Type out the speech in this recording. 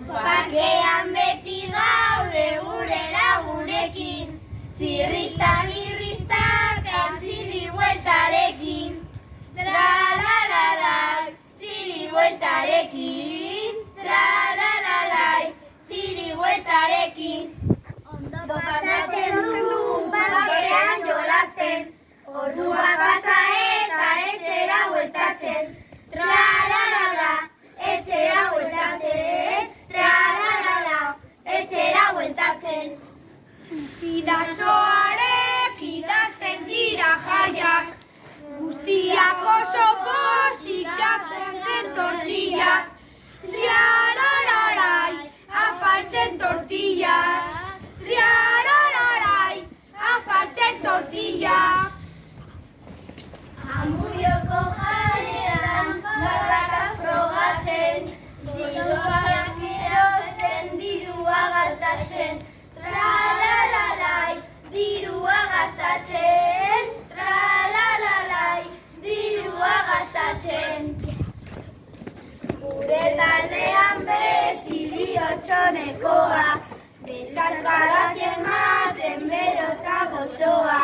Bakean beti gaude gure lagunekin, txirristan irristak txiri bueltarekin. Tra-la-la-lai, txiri bueltarekin, tra-la-la-lai, txiri bueltarekin. Ondo pasatzen dugu bakean jolasten, ordua pasa eta etxera bueltatzen. Tra-la-la-la, etxera bueltatzen, tra-la-la-la, etxera bueltatzen. Txupinazoarekin hasten dira jaiak, guztiak oso pozik afaltzen tortillak. Triarararai, afaltzen tortillak. Triarararai, afaltzen tortillak. Amurioko jaietan barraka frogatzen, dizoak erosten dirua gastatzen. Tra-la-la-lai, dirua gastatzen. Tra-la-la-lai, dirua gastatzen. Gure taldean beti bihotxonekoa, besarkadak ematen bero eta gozoa.